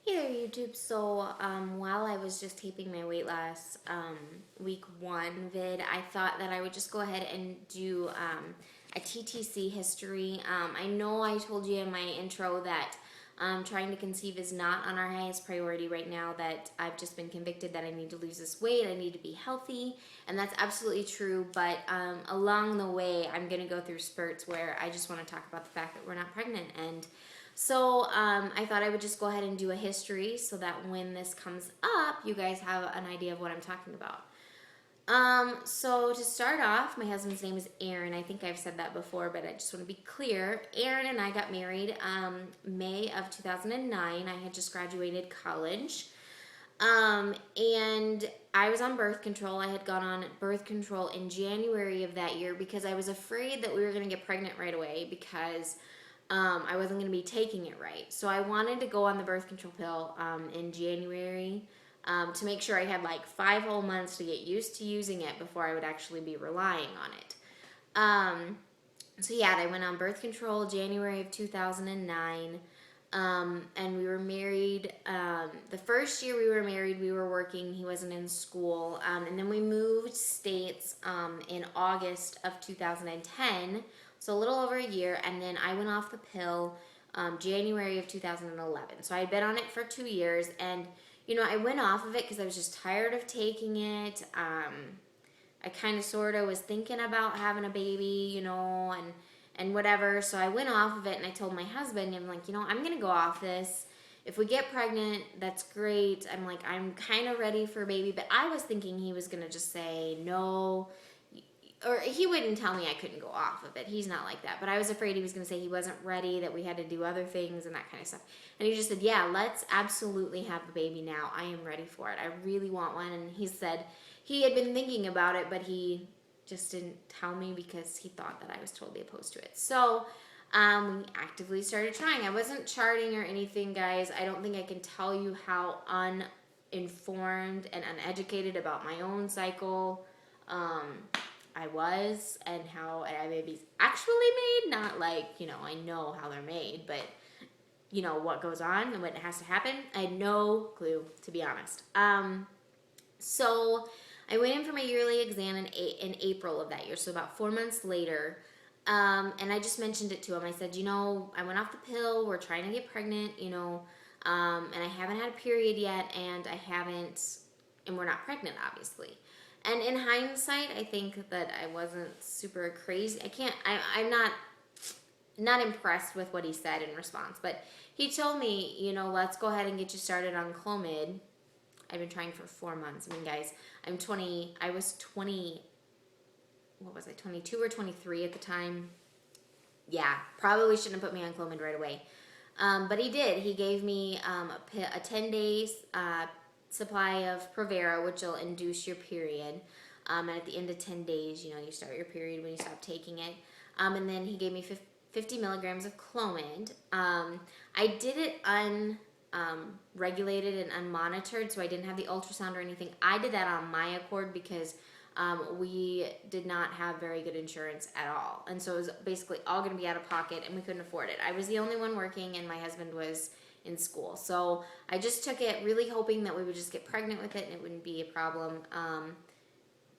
Hey there, YouTube. So, while I was just taping my weight loss week one vid, I thought that I would just go ahead and do a TTC history. I know I told you in my intro that trying to conceive is not on our highest priority right now, that I've just been convicted that I need to lose this weight, I need to be healthy, and that's absolutely true. But along the way, I'm going to go through spurts where I just want to talk about the fact that we're not pregnant. And so I thought I would just go ahead and do a history so that when this comes up, you guys have an idea of what I'm talking about. So to start off, my husband's name is Aaron. I think I've said that before, but I just want to be clear. Aaron and I got married May of 2009. I had just graduated college. And I was on birth control. I had gone on birth control in January of that year because I was afraid that we were going to get pregnant right away because I wasn't going to be taking it right. So I wanted to go on the birth control pill in January to make sure I had like 5 whole months to get used to using it before I would actually be relying on it. So yeah, I went on birth control January of 2009. And we were married. The first year we were married, we were working. He wasn't in school. And then we moved states in August of 2010. So a little over a year. And then I went off the pill January of 2011. So I had been on it for 2 years. And, you know, I went off of it because I was just tired of taking it. I kind of sort of was thinking about having a baby, you know, and whatever. So I went off of it and I told my husband, I'm like, you know, I'm going to go off this. If we get pregnant, that's great. I'm like, I'm kind of ready for a baby. But I was thinking he was going to just say no. Or he wouldn't tell me I couldn't go off of it. He's not like that. But I was afraid he was going to say he wasn't ready, that we had to do other things and that kind of stuff. And he just said, yeah, let's absolutely have a baby now. I am ready for it. I really want one. And he said he had been thinking about it, but he just didn't tell me because he thought that I was totally opposed to it. So we actively started trying. I wasn't charting or anything, guys. I don't think I can tell you how uninformed and uneducated about my own cycle I was, and how a baby's actually made. Not like, you know, I know how they're made, but you know what goes on and what has to happen. I had no clue, to be honest. So I went in for my yearly exam in April of that year, so about 4 months later. And I just mentioned it to him. I said, you know, I went off the pill. We're trying to get pregnant, you know, and I haven't had a period yet, and we're not pregnant, obviously. And in hindsight, I think that I wasn't super crazy. I'm not impressed with what he said in response, but he told me, you know, let's go ahead and get you started on Clomid. I've been trying for 4 months. I mean, guys, I was 20, what was I, 22 or 23 at the time? Yeah, probably shouldn't have put me on Clomid right away. But he did. He gave me a 10-day supply of Provera, which will induce your period. And at the end of 10 days, you know, you start your period when you stop taking it. And then he gave me 50 milligrams of Clomid. I did it regulated and unmonitored, so I didn't have the ultrasound or anything. I did that on my accord because we did not have very good insurance at all, and so it was basically all going to be out of pocket, and we couldn't afford it. I was the only one working, and my husband was in school, so I just took it really hoping that we would just get pregnant with it and it wouldn't be a problem.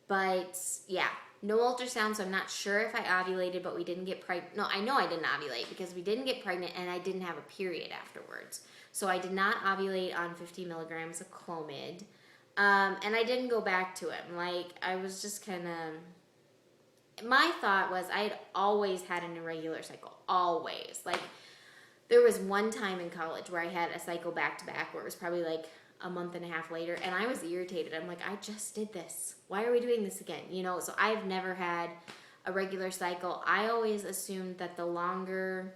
But yeah, no ultrasound, so I'm not sure if I ovulated, but we didn't get pregnant. No, I know I didn't ovulate because we didn't get pregnant, and I didn't have a period afterwards. So I did not ovulate on 50 milligrams of Clomid. And I didn't go back to him. Like, I was just kind of... My thought was I had always had an irregular cycle. Always. Like, there was one time in college where I had a cycle back-to-back where it was probably like a month and a half later, and I was irritated. I'm like, I just did this. Why are we doing this again? You know, so I've never had a regular cycle. I always assumed that the longer,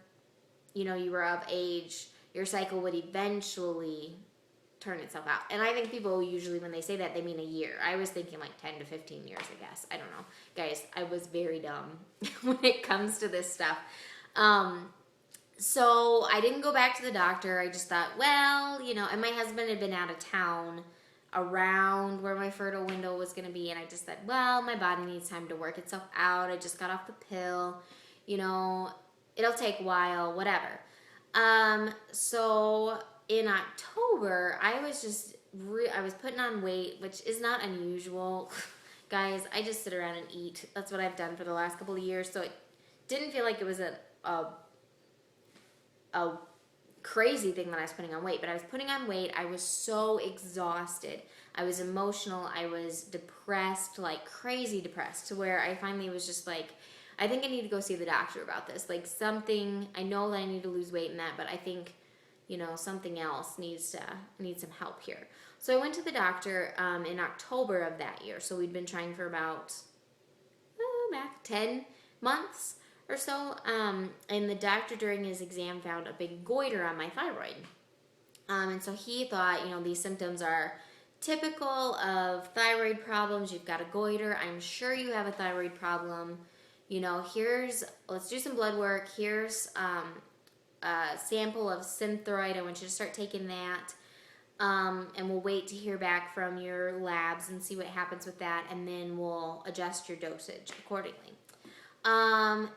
you know, you were of age, your cycle would eventually turn itself out. And I think people usually, when they say that, they mean a year. I was thinking like 10 to 15 years, I guess. I don't know. Guys, I was very dumb when it comes to this stuff. So I didn't go back to the doctor. I just thought, well, you know, and my husband had been out of town around where my fertile window was going to be. And I just said, well, my body needs time to work itself out. I just got off the pill. You know, it'll take a while, whatever. So in October, I was just I was putting on weight, which is not unusual. Guys, I just sit around and eat. That's what I've done for the last couple of years. So it didn't feel like it was a, a crazy thing that I was putting on weight, but I was putting on weight. I was so exhausted. I was emotional. I was depressed, like crazy depressed, to where I finally was just like, I think I need to go see the doctor about this. Like something, I know that I need to lose weight in that, but I think, something else needs some help here. So I went to the doctor in October of that year. So we'd been trying for about back 10 months or so. And the doctor during his exam found a big goiter on my thyroid. And so he thought, these symptoms are typical of thyroid problems. You've got a goiter. I'm sure you have a thyroid problem. Let's do some blood work. Here's a sample of Synthroid. I want you to start taking that. And we'll wait to hear back from your labs and see what happens with that. And then we'll adjust your dosage accordingly.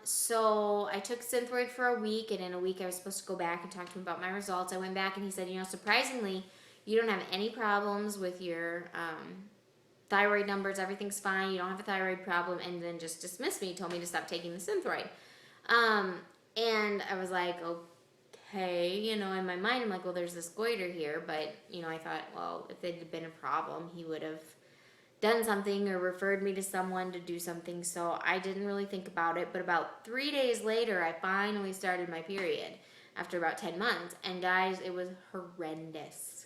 So I took Synthroid for a week, and in a week I was supposed to go back and talk to him about my results. I went back and he said, surprisingly, you don't have any problems with your thyroid numbers. Everything's fine. You don't have a thyroid problem. And then just dismissed me, told me to stop taking the Synthroid. And I was like, okay, in my mind, I'm like, well, there's this goiter here. But, I thought, well, if it had been a problem, he would have done something or referred me to someone to do something. So I didn't really think about it. But about 3 days later, I finally started my period after about 10 months. And guys, it was horrendous.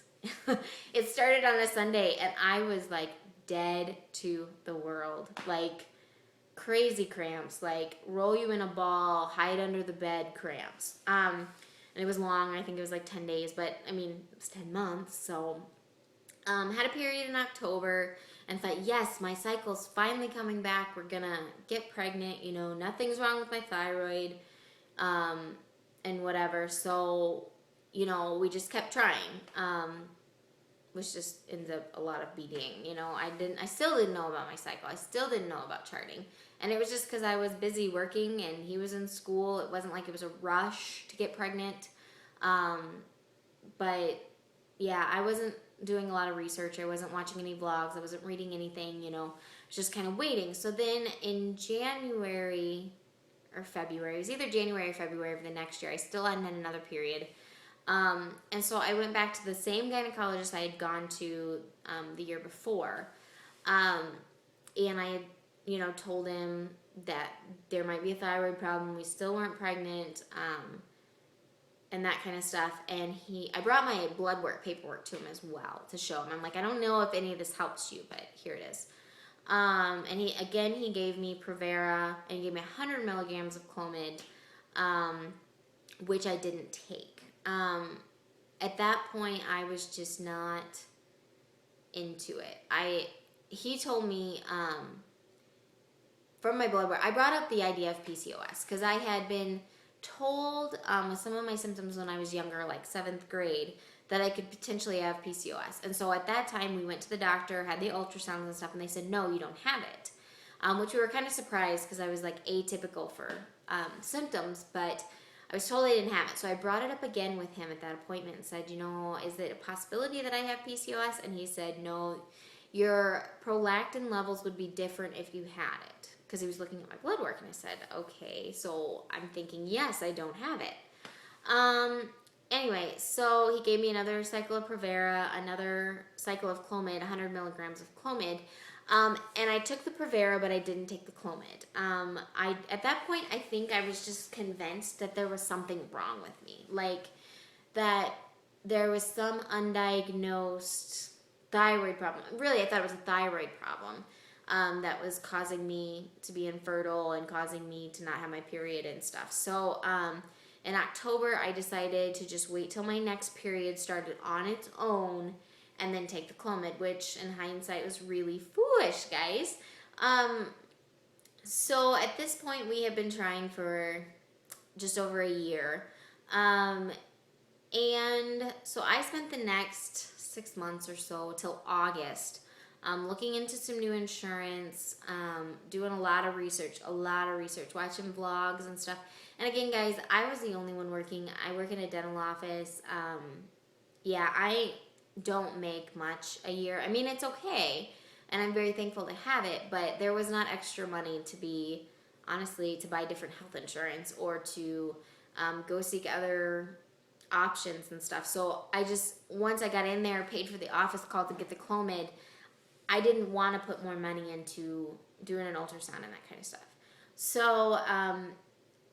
It started on a Sunday, and I was like dead to the world. Like crazy cramps, like roll you in a ball, hide under the bed cramps. And it was long. I think it was like 10 days, but I mean, it was 10 months. So had a period in October and thought, yes, my cycle's finally coming back. We're going to get pregnant. Nothing's wrong with my thyroid and whatever. So, we just kept trying, which just ends up a lot of BDing. I still didn't know about my cycle. I still didn't know about charting. And it was just because I was busy working and he was in school. It wasn't like it was a rush to get pregnant. But yeah, I wasn't doing a lot of research. I wasn't watching any vlogs. I wasn't reading anything, I was just kind of waiting. So then in January or February, it was either January or February of the next year, I still hadn't had another period. And so I went back to the same gynecologist I had gone to the year before. And I had, told him that there might be a thyroid problem. We still weren't pregnant, and that kind of stuff. And I brought my blood work paperwork to him as well to show him. I'm like, I don't know if any of this helps you, but here it is. And he gave me Provera, and he gave me 100 milligrams of Clomid, which I didn't take. At that point, I was just not into it. He told me, from my blood work, I brought up the idea of PCOS because I had been told with some of my symptoms when I was younger, like 7th grade, that I could potentially have PCOS. And so at that time, we went to the doctor, had the ultrasounds and stuff, and they said, no, you don't have it. Which we were kind of surprised because I was like atypical for symptoms, but I was told I didn't have it. So I brought it up again with him at that appointment and said, is it a possibility that I have PCOS? And he said, no, your prolactin levels would be different if you had it. Because he was looking at my blood work, and I said, okay, so I'm thinking, yes, I don't have it. Anyway, so he gave me another cycle of Provera, another cycle of Clomid, 100 milligrams of Clomid, and I took the Provera, but I didn't take the Clomid. At that point, I think I was just convinced that there was something wrong with me, like that there was some undiagnosed thyroid problem. Really, I thought it was a thyroid problem. That was causing me to be infertile and causing me to not have my period and stuff. So in October, I decided to just wait till my next period started on its own and then take the Clomid, which in hindsight was really foolish, guys. So at this point, we have been trying for just over a year. And so I spent the next 6 months or so till August looking into some new insurance, doing a lot of research, watching vlogs and stuff. And again, guys, I was the only one working. I work in a dental office. Yeah, I don't make much a year. I mean, it's okay, and I'm very thankful to have it, but there was not extra money to be, honestly, to buy different health insurance or to go seek other options and stuff. So I just, once I got in there, paid for the office call to get the Clomid, I didn't want to put more money into doing an ultrasound and that kind of stuff. So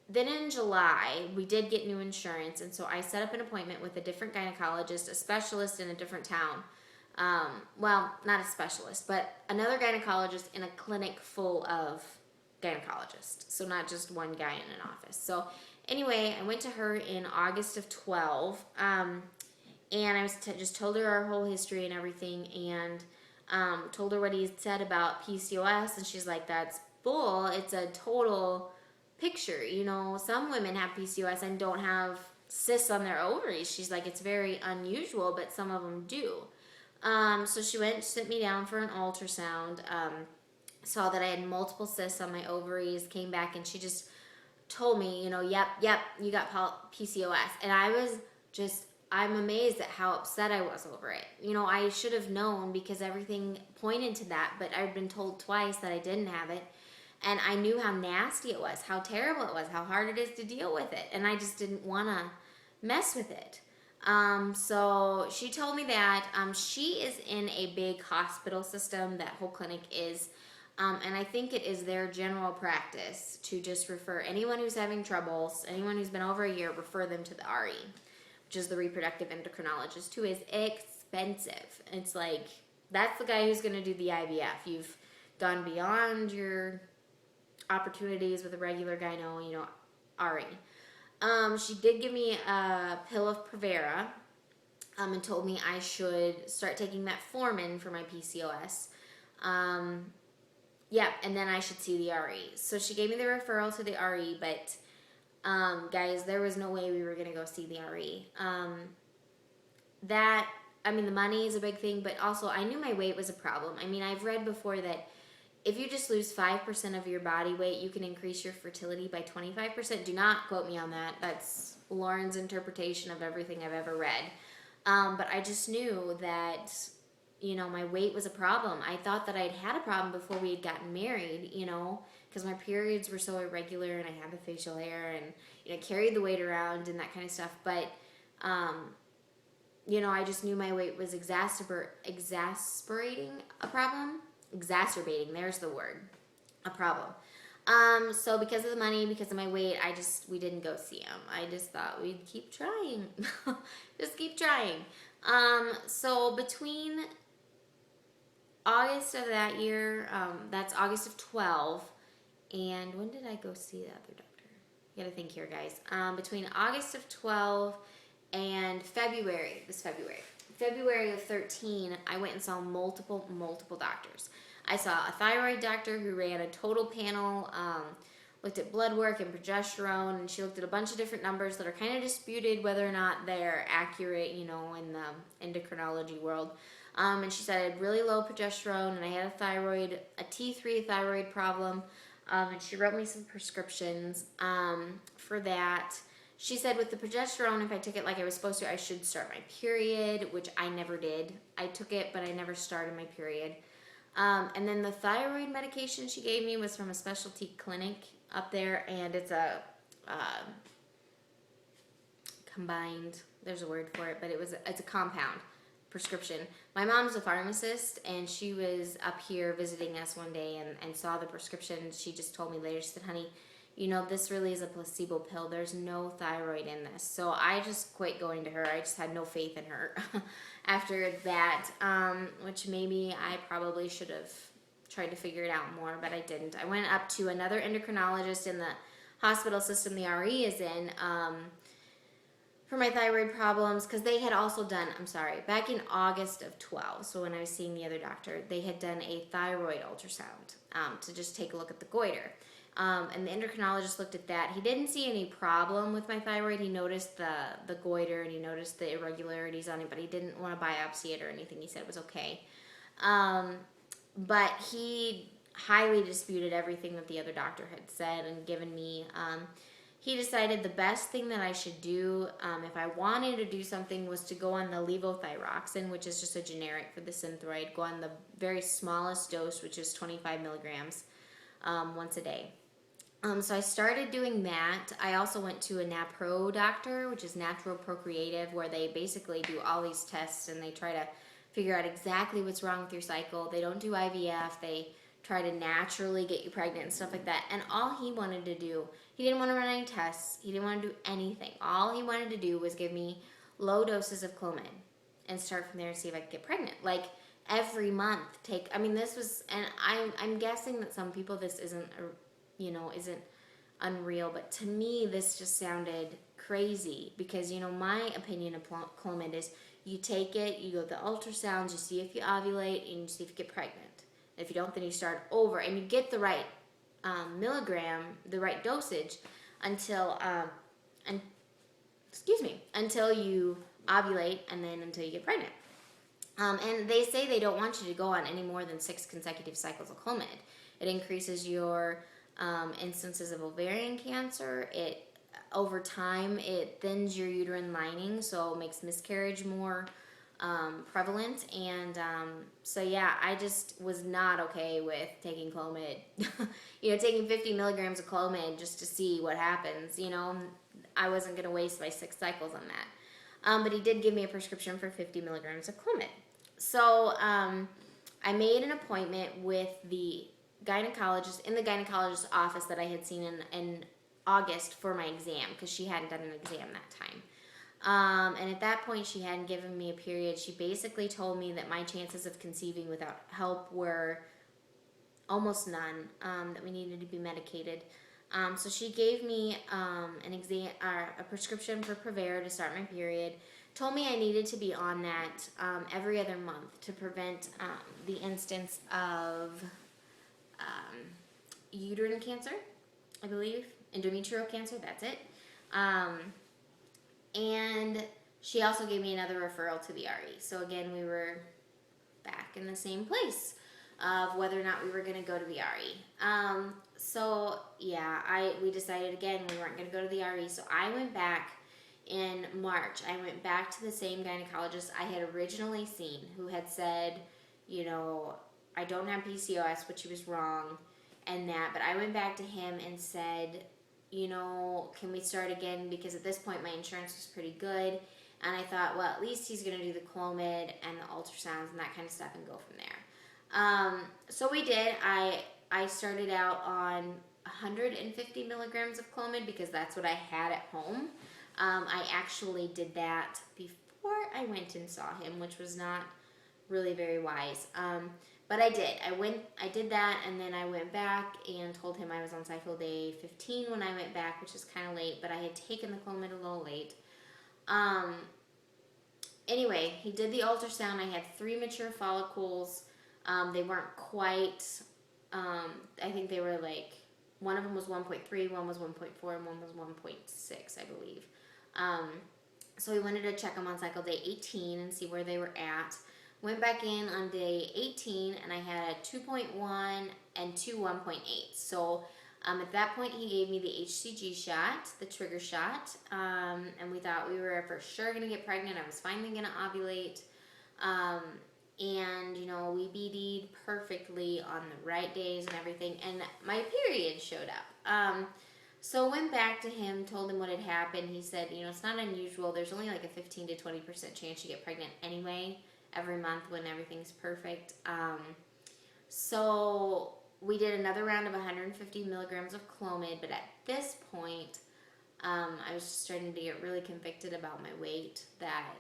then in July, we did get new insurance, and so I set up an appointment with a different gynecologist, a specialist in a different town. Well, not a specialist, but another gynecologist in a clinic full of gynecologists. So not just one guy in an office. So anyway, I went to her in August of 12, and I was just told her our whole history and everything, and told her what he had said about PCOS, and she's like, that's bull. It's a total picture. You know, some women have PCOS and don't have cysts on their ovaries. She's like, it's very unusual, but some of them do. So she went, sit me down for an ultrasound, saw that I had multiple cysts on my ovaries, came back, and she just told me, you know, yep, you got PCOS. And I was just, I'm amazed at how upset I was over it. You know, I should have known because everything pointed to that, but I'd been told twice that I didn't have it. And I knew how nasty it was, how terrible it was, how hard it is to deal with it. And I just didn't want to mess with it. So she told me that she is in a big hospital system, that whole clinic is. And I think it is their general practice to just refer anyone who's having troubles, anyone who's been over a year, refer them to the RE, which is the reproductive endocrinologist, who is expensive. It's like, that's the guy who's going to do the IVF. You've gone beyond your opportunities with a regular gyno, you know, RE. She did give me a pill of Provera, and told me I should start taking metformin for my PCOS. Yeah, and then I should see the RE. So she gave me the referral to the RE, but guys, there was no way we were going to go see the RE. I mean, the money is a big thing, but also I knew my weight was a problem. I mean, I've read before that if you just lose 5% of your body weight, you can increase your fertility by 25%. Do not quote me on that. That's Lauren's interpretation of everything I've ever read. But I just knew that, you know, my weight was a problem. I thought that I'd had a problem before we had gotten married, you know, because my periods were so irregular and I had the facial hair and, you know, carried the weight around and that kind of stuff. But, you know, I just knew my weight was exacerbating, there's the word, a problem. So because of the money, because of my weight, we didn't go see him. I just thought we'd keep trying. Just keep trying. So between August of that year, that's August of 12, and when did I go see the other doctor? You gotta think here, guys. Between August of 12 and February of 13, I went and saw multiple doctors. I saw a thyroid doctor who ran a total panel, looked at blood work and progesterone, and she looked at a bunch of different numbers that are kind of disputed whether or not they're accurate, you know, in the endocrinology world. And she said I had really low progesterone and I had a T3 thyroid problem, and she wrote me some prescriptions for that. She said with the progesterone, if I took it like I was supposed to, I should start my period, which I never did. I took it, but I never started my period. And then the thyroid medication she gave me was from a specialty clinic up there, and it's a combined, there's a word for it, but it's a compound prescription. My mom's a pharmacist, and she was up here visiting us one day and saw the prescription. She just told me later, she said, honey, you know, this really is a placebo pill. There's no thyroid in this. So I just quit going to her. I just had no faith in her after that, which maybe I probably should have tried to figure it out more, but I didn't. I went up to another endocrinologist in the hospital system the RE is in for my thyroid problems, because they had also done, back in August of 12, so when I was seeing the other doctor, they had done a thyroid ultrasound to just take a look at the goiter. And the endocrinologist looked at that. He didn't see any problem with my thyroid. He noticed the goiter and he noticed the irregularities on it, but he didn't want to biopsy it or anything. He said it was okay. but he highly disputed everything that the other doctor had said and given me. He decided the best thing that I should do, if I wanted to do something, was to go on the levothyroxine, which is just a generic for the Synthroid. Go on the very smallest dose, which is 25 milligrams once a day. So I started doing that. I also went to a NAPRO doctor, which is Natural Procreative, where they basically do all these tests and they try to figure out exactly what's wrong with your cycle. They don't do IVF. They try to naturally get you pregnant and stuff like that. And all he wanted to do, he didn't want to run any tests. He didn't want to do anything. All he wanted to do was give me low doses of Clomid and start from there and see if I could get pregnant. Like every month, this was, and I'm guessing that some people this isn't unreal, but to me this just sounded crazy because my opinion of Clomid is you take it, you go to the ultrasounds, you see if you ovulate, and you see if you get pregnant. If you don't, then you start over, and you get the right milligram, the right dosage until until you ovulate, and then until you get pregnant. And they say they don't want you to go on any more than 6 consecutive cycles of Clomid. It increases your instances of ovarian cancer. Over time, it thins your uterine lining, so it makes miscarriage more prevalent. And so yeah, I just was not okay with taking Clomid. Taking 50 milligrams of Clomid just to see what happens. I wasn't going to waste my 6 cycles on that. But he did give me a prescription for 50 milligrams of Clomid. So I made an appointment with the gynecologist in the gynecologist's office that I had seen in August for my exam, because she hadn't done an exam that time. And at that point, she hadn't given me a period. She basically told me that my chances of conceiving without help were almost none, that we needed to be medicated. So she gave me a prescription for Prevera to start my period. Told me I needed to be on that every other month to prevent the instance of uterine cancer, I believe, endometrial cancer, that's it. And she also gave me another referral to the RE. So again, we were back in the same place of whether or not we were going to go to the RE. So yeah, we decided again we weren't going to go to the RE. So I went back in March. I went back to the same gynecologist I had originally seen, who had said, I don't have PCOS, which he was wrong, and that. But I went back to him and said, can we start again? Because at this point my insurance was pretty good, and I thought, well, at least he's going to do the Clomid and the ultrasounds and that kind of stuff and go from there. So we did. I started out on 150 milligrams of Clomid because that's what I had at home. I actually did that before I went and saw him, which was not really very wise. But I did. I did that, and then I went back and told him I was on cycle day 15 when I went back, which is kind of late, but I had taken the Clomid a little late. Anyway, he did the ultrasound. I had 3 mature follicles. They weren't quite, I think they were like, one of them was 1.3, one was 1.4, and one was 1.6, I believe. So we wanted to check them on cycle day 18 and see where they were at. Went back in on day 18, and I had a 2.1 and 1.8. So at that point, he gave me the HCG shot, the trigger shot, and we thought we were for sure going to get pregnant. I was finally going to ovulate, and we BD'd perfectly on the right days and everything, and my period showed up. So went back to him, told him what had happened. He said, it's not unusual. There's only like a 15 to 20% chance you get pregnant anyway every month when everything's perfect. So we did another round of 150 milligrams of Clomid, but at this point, I was just starting to get really convicted about my weight, that,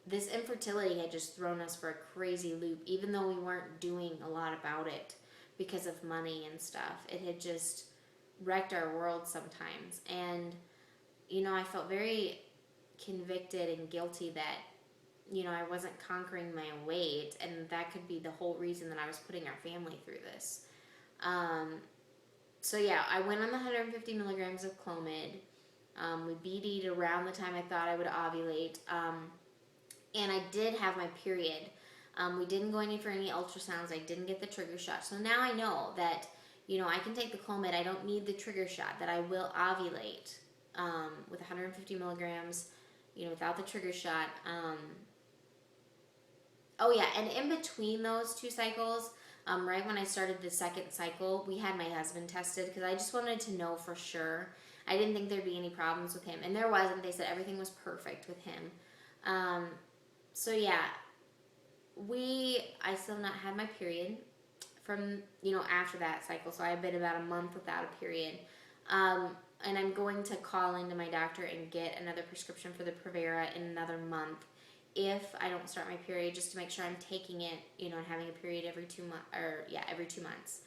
this infertility had just thrown us for a crazy loop, even though we weren't doing a lot about it because of money and stuff. It had just wrecked our world sometimes. And, I felt very convicted and guilty that, I wasn't conquering my weight, and that could be the whole reason that I was putting our family through this. So yeah, I went on the 150 milligrams of Clomid. We BD'd around the time I thought I would ovulate. And I did have my period. We didn't go any for any ultrasounds. I didn't get the trigger shot. So now I know that, I can take the Clomid. I don't need the trigger shot, that I will ovulate with 150 milligrams, without the trigger shot. Oh yeah, and in between those 2 cycles, right when I started the second cycle, we had my husband tested because I just wanted to know for sure. I didn't think there'd be any problems with him, and there wasn't. They said everything was perfect with him. So yeah, I still not had my period from, after that cycle. So I've been about a month without a period. And I'm going to call into my doctor and get another prescription for the Provera in another month if I don't start my period, just to make sure I'm taking it, and having a period every 2 months, every 2 months.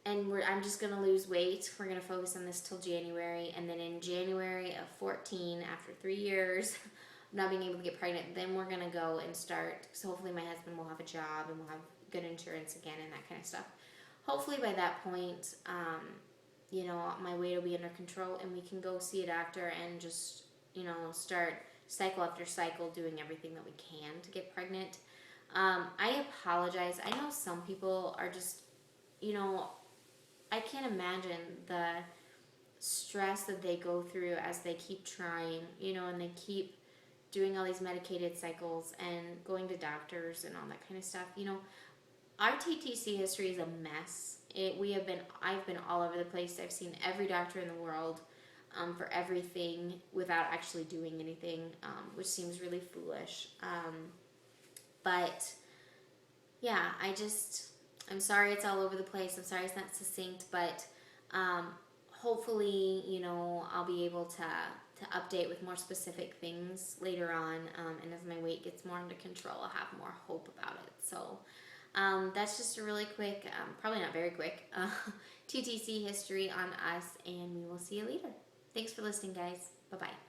And I'm just going to lose weight. We're going to focus on this till January. And then in January of 14, after 3 years of not being able to get pregnant, then we're going to go and start. So hopefully my husband will have a job and we'll have good insurance again and that kind of stuff. Hopefully by that point, my weight will be under control and we can go see a doctor and just, start cycle after cycle doing everything that we can to get pregnant. I apologize. I know some people are just, I can't imagine the stress that they go through as they keep trying, and they keep doing all these medicated cycles and going to doctors and all that kind of stuff. Our TTC history is a mess. I've been all over the place. I've seen every doctor in the world for everything without actually doing anything, which seems really foolish. But yeah, I'm sorry it's all over the place. I'm sorry it's not succinct, but hopefully, I'll be able to update with more specific things later on. And as my weight gets more under control, I'll have more hope about it. So that's just a really quick, probably not very quick, TTC history on us, and we will see you later. Thanks for listening, guys. Bye-bye.